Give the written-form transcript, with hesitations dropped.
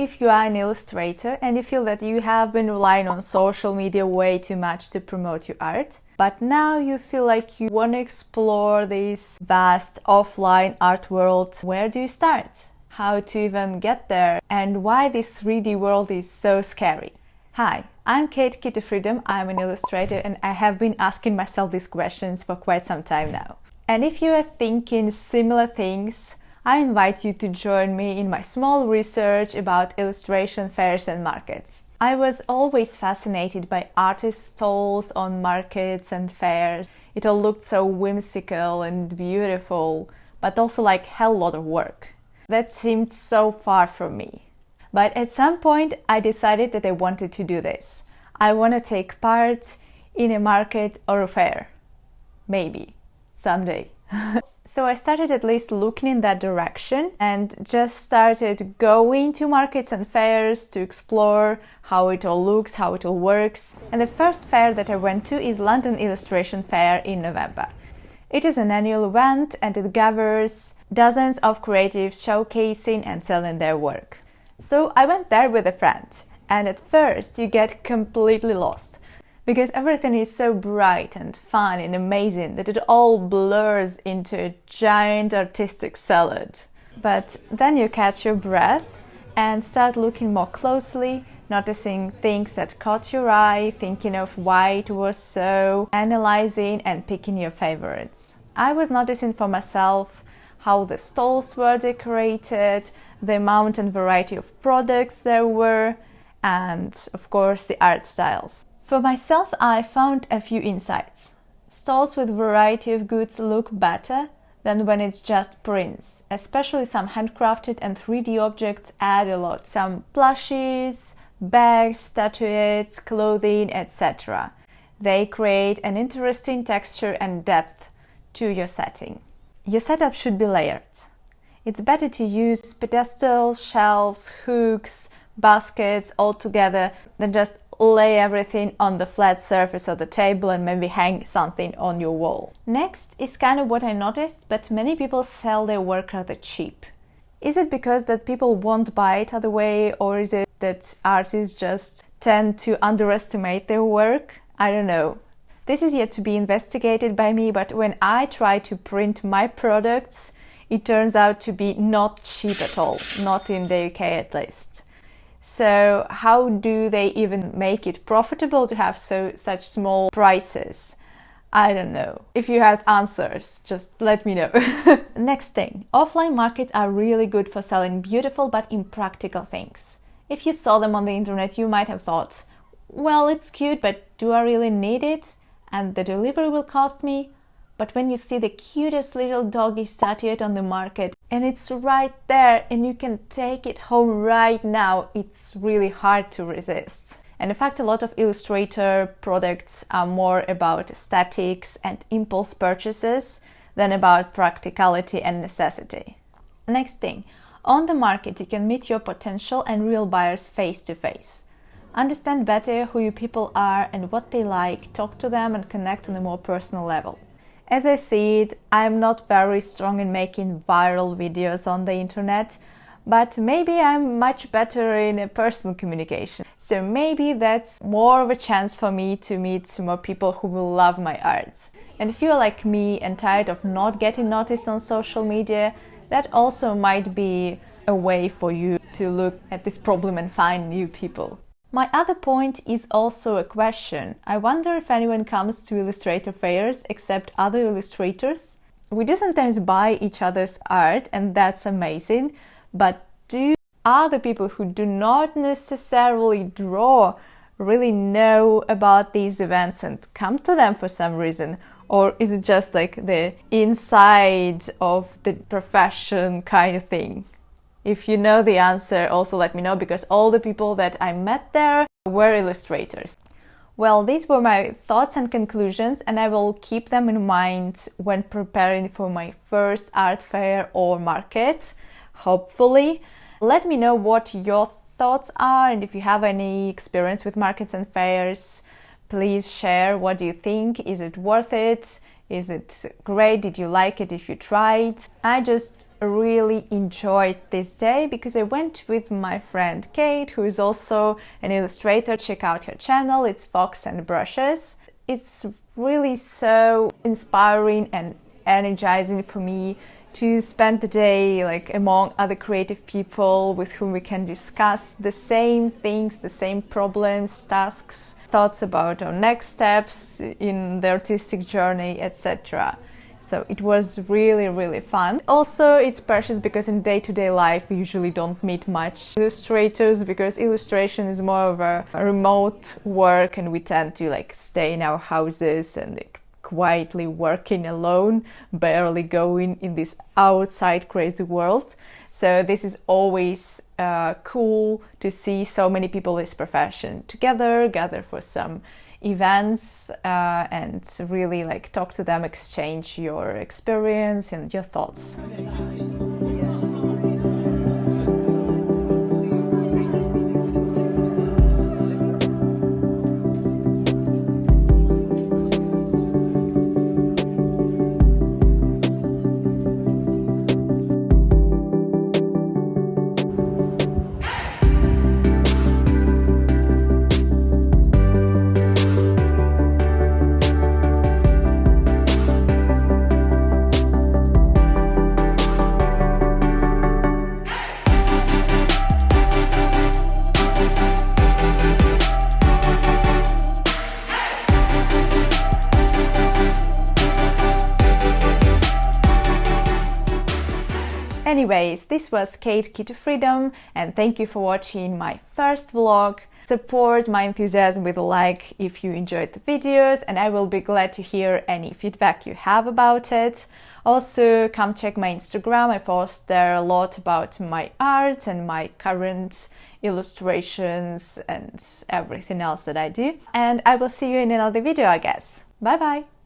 if you are an illustrator and you feel that you have been relying on social media way too much to promote your art, but now you feel like you want to explore this vast offline art world, where do you start? How to even get there? And why this 3D world is so scary? Hi, I'm Kate Kitty Freedom. I'm an illustrator and I have been asking myself these questions for quite some time now. And if you are thinking similar things, I invite you to join me in my small research about illustration fairs and markets. I was always fascinated by artist stalls on markets and fairs. It all looked so whimsical and beautiful, but also like hell lot of work. That seemed so far from me. But at some point I decided that I wanted to do this. I want to take part in a market or a fair. Maybe. Someday. So I started at least looking in that direction and just started going to markets and fairs to explore how it all looks, how it all works. And the first fair that I went to is London Illustration Fair in November. It is an annual event and it gathers dozens of creatives showcasing and selling their work. So I went there with a friend, and at first you get completely lost because everything is so bright and fun and amazing that it all blurs into a giant artistic salad. But then you catch your breath and start looking more closely, noticing things that caught your eye, thinking of why it was so, analyzing and picking your favorites. I was noticing for myself how the stalls were decorated, the amount and variety of products there were, and of course the art styles. For myself, I found a few insights. Stalls with variety of goods look better than when it's just prints. Especially some handcrafted and 3D objects add a lot. Some plushies, bags, statuettes, clothing, etc. They create an interesting texture and depth to your setting. Your setup should be layered. It's better to use pedestals, shelves, hooks, baskets all together than just lay everything on the flat surface of the table and maybe hang something on your wall. Next is kind of what I noticed, but many people sell their work rather cheap. Is it because that people won't buy it other way, or is it that artists just tend to underestimate their work? I don't know. This is yet to be investigated by me, but when I try to print my products, it turns out to be not cheap at all, not in the UK at least. So how do they even make it profitable to have such small prices? I don't know. If you have answers, just let me know. Next thing, offline markets are really good for selling beautiful but impractical things. If you saw them on the internet, you might have thought, well, it's cute, but do I really need it? And the delivery will cost me. But when you see the cutest little doggy statuette on the market and it's right there and you can take it home right now, it's really hard to resist. And in fact, a lot of illustrator products are more about aesthetics and impulse purchases than about practicality and necessity. Next thing, on the market you can meet your potential and real buyers face to face. Understand better who your people are and what they like, talk to them and connect on a more personal level. As I see it, I'm not very strong in making viral videos on the internet, but maybe I'm much better in personal communication. So maybe that's more of a chance for me to meet more people who will love my art. And if you're like me and tired of not getting noticed on social media, that also might be a way for you to look at this problem and find new people. My other point is also a question. I wonder if anyone comes to illustrator fairs except other illustrators. We do sometimes buy each other's art and that's amazing, but do other people who do not necessarily draw really know about these events and come to them for some reason? Or is it just like the inside of the profession kind of thing? If you know the answer, also let me know, because all the people that I met there were illustrators. Well, these were my thoughts and conclusions, and I will keep them in mind when preparing for my first art fair or market, hopefully. Let me know what your thoughts are, and if you have any experience with markets and fairs, please share. What do you think? Is it worth it? Is it great? Did you like it if you tried? I just really enjoyed this day because I went with my friend Kate, who is also an illustrator. Check out her channel, it's Fox and Brushes. It's really so inspiring and energizing for me to spend the day like among other creative people with whom we can discuss the same things, the same problems, tasks, thoughts about our next steps in the artistic journey, etc. So it was really fun. Also, it's precious because in day-to-day life we usually don't meet much illustrators because illustration is more of a remote work and we tend to like stay in our houses and like quietly working alone, barely going in this outside crazy world. So this is always cool to see so many people in this profession together, gather for some events and really like talk to them, exchange your experience and your thoughts. Anyways, this was Kate Key to Freedom, and thank you for watching my first vlog. Support my enthusiasm with a like if you enjoyed the videos, and I will be glad to hear any feedback you have about it. Also, come check my Instagram. I post there a lot about my art and my current illustrations and everything else that I do. And I will see you in another video, I guess. Bye bye!